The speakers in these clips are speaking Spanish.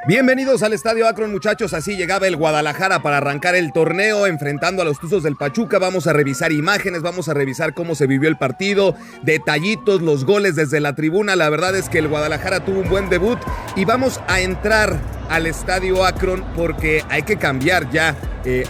Bienvenidos al Estadio Akron, muchachos. Así llegaba el Guadalajara para arrancar el torneo enfrentando a los Tuzos del Pachuca. Vamos a revisar imágenes, vamos a revisar cómo se vivió el partido, detallitos, los goles desde la tribuna. La verdad es que el Guadalajara tuvo un buen debut y vamos a entrar al Estadio Akron porque hay que cambiar ya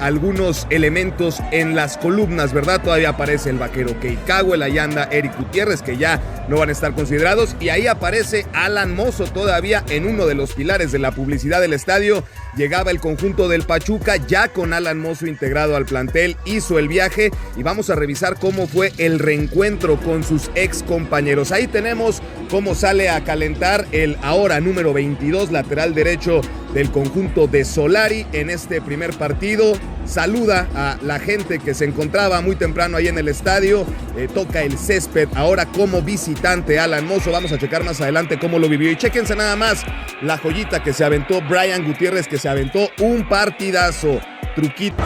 algunos elementos en las columnas, ¿verdad? Todavía aparece el vaquero Keikawe, el Ayanda, Eric Gutiérrez, que ya no van a estar considerados, y ahí aparece Alan Mozo todavía en uno de los pilares de la publicidad del estadio. Llegaba el conjunto del Pachuca ya con Alan Mozo integrado al plantel, hizo el viaje y vamos a revisar cómo fue el reencuentro con sus ex compañeros. Ahí tenemos cómo sale a calentar el ahora número 22, lateral derecho del conjunto de Solari en este primer partido. Saluda a la gente que se encontraba muy temprano ahí en el estadio, toca el césped ahora como visitante Alan Mozo. Vamos a checar más adelante cómo lo vivió y chéquense nada más la joyita que se aventó Brian Gutiérrez, que se aventó un partidazo, truquito.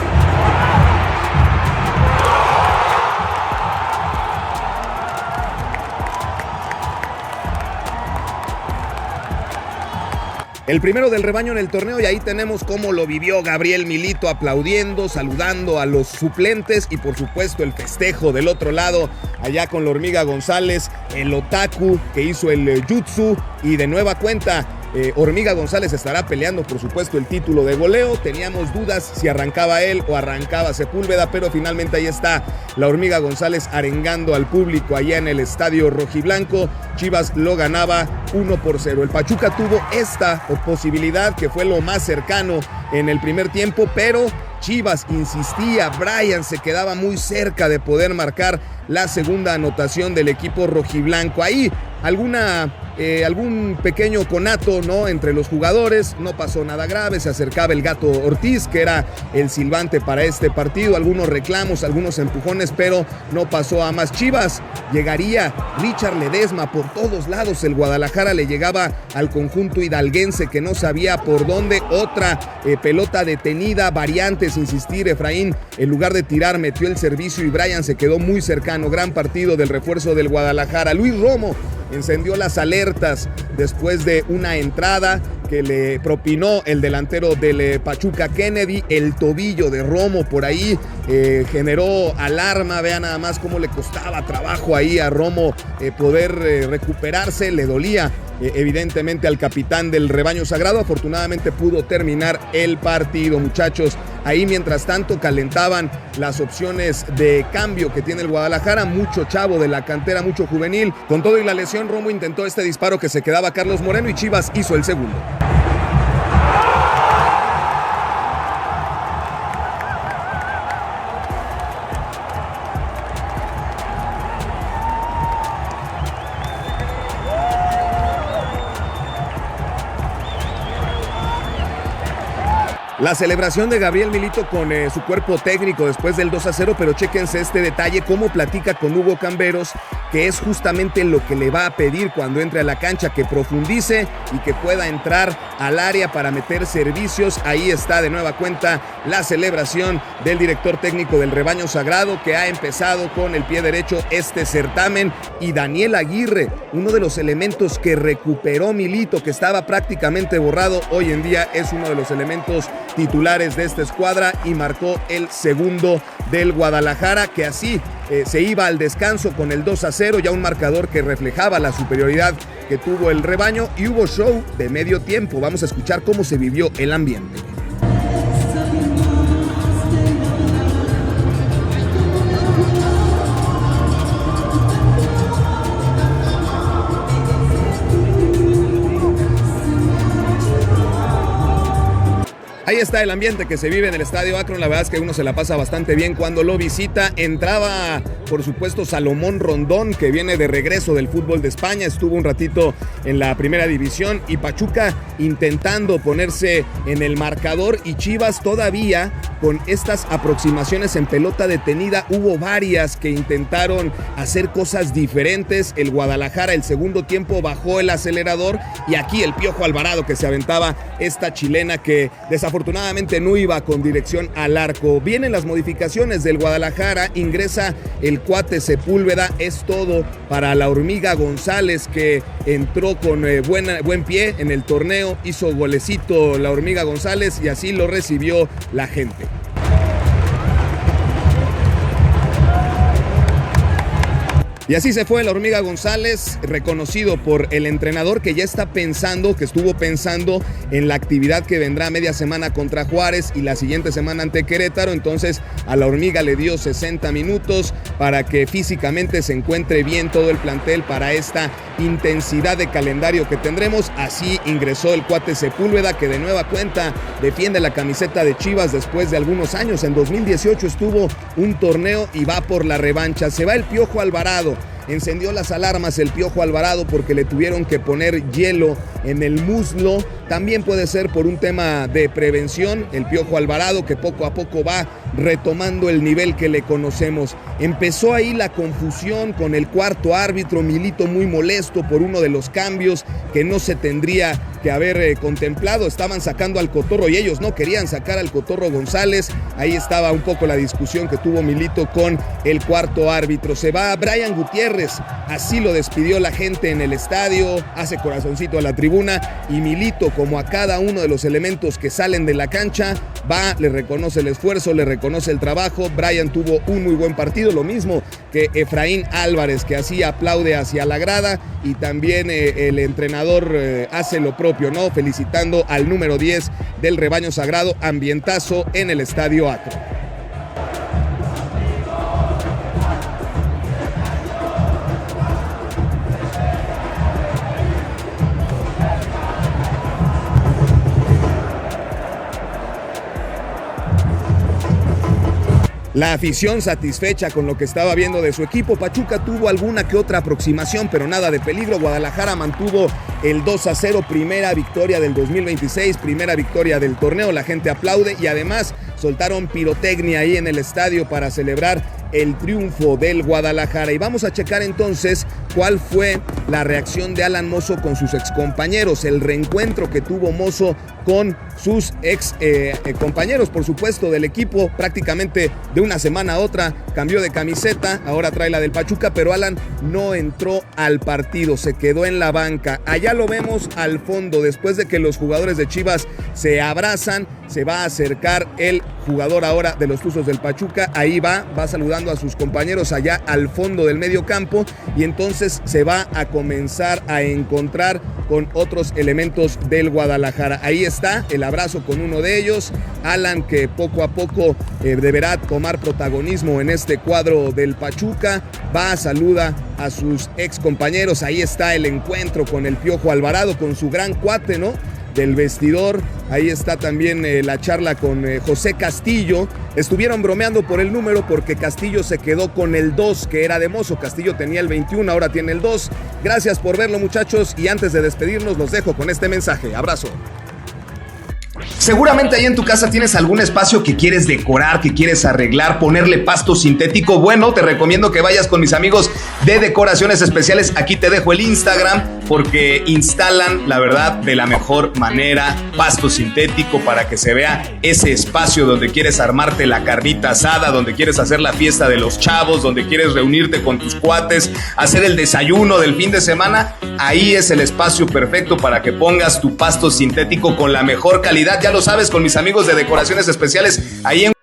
El primero del rebaño en el torneo, y ahí tenemos cómo lo vivió Gabriel Milito, aplaudiendo, saludando a los suplentes y por supuesto el festejo del otro lado, allá con la Hormiga González, el otaku que hizo el jutsu, y de nueva cuenta Hormiga González estará peleando por supuesto el título de goleo. Teníamos dudas si arrancaba él o arrancaba Sepúlveda, pero finalmente ahí está la Hormiga González arengando al público allá en el estadio rojiblanco. Chivas lo ganaba 1-0. El Pachuca tuvo esta posibilidad que fue lo más cercano en el primer tiempo, pero Chivas insistía, Brian se quedaba muy cerca de poder marcar la segunda anotación del equipo rojiblanco. Ahí algún pequeño conato, ¿no?, entre los jugadores, no pasó nada grave, se acercaba el Gato Ortiz, que era el silbante para este partido, algunos reclamos, algunos empujones, pero no pasó a más. Chivas llegaría, Richard Ledesma por todos lados, el Guadalajara le llegaba al conjunto hidalguense que no sabía por dónde. Otra pelota detenida, variantes, insistir, Efraín en lugar de tirar metió el servicio y Brian se quedó muy cercano. Gran partido del refuerzo del Guadalajara. Luis Romo encendió las alertas después de una entrada que le propinó el delantero del Pachuca, Kennedy. El tobillo de Romo por ahí generó alarma. Vean nada más cómo le costaba trabajo ahí a Romo poder recuperarse. Le dolía evidentemente al capitán del rebaño sagrado. Afortunadamente pudo terminar el partido, muchachos. Ahí mientras tanto calentaban las opciones de cambio que tiene el Guadalajara. Mucho chavo de la cantera, mucho juvenil. Con todo y la lesión, Romo intentó este disparo que se quedaba Carlos Moreno y Chivas hizo el segundo. La celebración de Gabriel Milito con su cuerpo técnico después del 2-0, pero chéquense este detalle, cómo platica con Hugo Camberos, que es justamente lo que le va a pedir cuando entre a la cancha, que profundice y que pueda entrar al área para meter servicios. Ahí está de nueva cuenta la celebración del director técnico del rebaño sagrado, que ha empezado con el pie derecho este certamen, y Daniel Aguirre, uno de los elementos que recuperó Milito, que estaba prácticamente borrado, hoy en día es uno de los elementos titulares de esta escuadra y marcó el segundo del Guadalajara, que así se iba al descanso con el 2-0, ya un marcador que reflejaba la superioridad que tuvo el rebaño, y hubo show de medio tiempo. Vamos a escuchar cómo se vivió el ambiente. Ahí está el ambiente que se vive en el Estadio Akron. La verdad es que uno se la pasa bastante bien cuando lo visita. Entraba, por supuesto, Salomón Rondón, que viene de regreso del fútbol de España. Estuvo un ratito en la primera división, y Pachuca intentando ponerse en el marcador, y Chivas todavía con estas aproximaciones en pelota detenida. Hubo varias que intentaron hacer cosas diferentes. El Guadalajara el segundo tiempo bajó el acelerador, y aquí el Piojo Alvarado que se aventaba esta chilena que desafortunadamente no iba con dirección al arco. Vienen las modificaciones del Guadalajara, ingresa el cuate Sepúlveda. Es todo para la Hormiga González, que entró con buen pie en el torneo, hizo golecito la Hormiga González y así lo recibió la gente. Y así se fue la Hormiga González, reconocido por el entrenador que ya está pensando, que estuvo pensando en la actividad que vendrá media semana contra Juárez y la siguiente semana ante Querétaro. Entonces a la Hormiga le dio 60 minutos para que físicamente se encuentre bien todo el plantel para esta intensidad de calendario que tendremos. Así ingresó el cuate Sepúlveda, que de nueva cuenta defiende la camiseta de Chivas después de algunos años. En 2018 estuvo un torneo y va por la revancha. Se va el Piojo Alvarado. Encendió las alarmas el Piojo Alvarado porque le tuvieron que poner hielo en el muslo. También puede ser por un tema de prevención. El Piojo Alvarado, que poco a poco va retomando el nivel que le conocemos. Empezó ahí la confusión con el cuarto árbitro, Milito muy molesto por uno de los cambios que no se tendría que haber contemplado. Estaban sacando al Cotorro y ellos no querían sacar al Cotorro González. Ahí estaba un poco la discusión que tuvo Milito con el cuarto árbitro. Se va Brian Gutiérrez. Así lo despidió la gente en el estadio, hace corazoncito a la tribuna y Milito, como a cada uno de los elementos que salen de la cancha, va, le reconoce el esfuerzo, le reconoce el trabajo. Brian tuvo un muy buen partido, lo mismo que Efraín Álvarez, que así aplaude hacia la grada, y también el entrenador hace lo propio, ¿no? Felicitando al número 10 del rebaño sagrado. Ambientazo en el Estadio Akron. La afición satisfecha con lo que estaba viendo de su equipo. Pachuca tuvo alguna que otra aproximación, pero nada de peligro. Guadalajara mantuvo el 2-0, primera victoria del 2026, primera victoria del torneo. La gente aplaude y además soltaron pirotecnia ahí en el estadio para celebrar el triunfo del Guadalajara. Y vamos a checar entonces cuál fue la reacción de Alan Mozo con sus excompañeros, el reencuentro que tuvo Mozo con sus compañeros, por supuesto, del equipo. Prácticamente de una semana a otra cambió de camiseta, ahora trae la del Pachuca, pero Alan no entró al partido, se quedó en la banca. Allá lo vemos al fondo, después de que los jugadores de Chivas se abrazan, se va a acercar el jugador ahora de los Tuzos del Pachuca. Ahí va saludando a sus compañeros allá al fondo del medio campo, y entonces se va a comenzar a encontrar con otros elementos del Guadalajara. Ahí está el abrazo con uno de ellos, Alan, que poco a poco deberá tomar protagonismo en este cuadro del Pachuca. Va, saluda a sus ex compañeros. Ahí está el encuentro con el Piojo Alvarado, con su gran cuate, ¿no?, del vestidor. Ahí está también la charla con José Castillo. Estuvieron bromeando por el número porque Castillo se quedó con el 2, que era de Mozo. Castillo tenía el 21, ahora tiene el 2. Gracias por verlo, muchachos, y antes de despedirnos los dejo con este mensaje. Abrazo. Seguramente ahí en tu casa tienes algún espacio que quieres decorar, que quieres arreglar, ponerle pasto sintético. Bueno, te recomiendo que vayas con mis amigos de Decoraciones Especiales. Aquí te dejo el Instagram porque instalan, la verdad, de la mejor manera pasto sintético para que se vea ese espacio donde quieres armarte la carnita asada, donde quieres hacer la fiesta de los chavos, donde quieres reunirte con tus cuates, hacer el desayuno del fin de semana. Ahí es el espacio perfecto para que pongas tu pasto sintético con la mejor calidad. Ya lo sabes, con mis amigos de Decoraciones Especiales, ahí en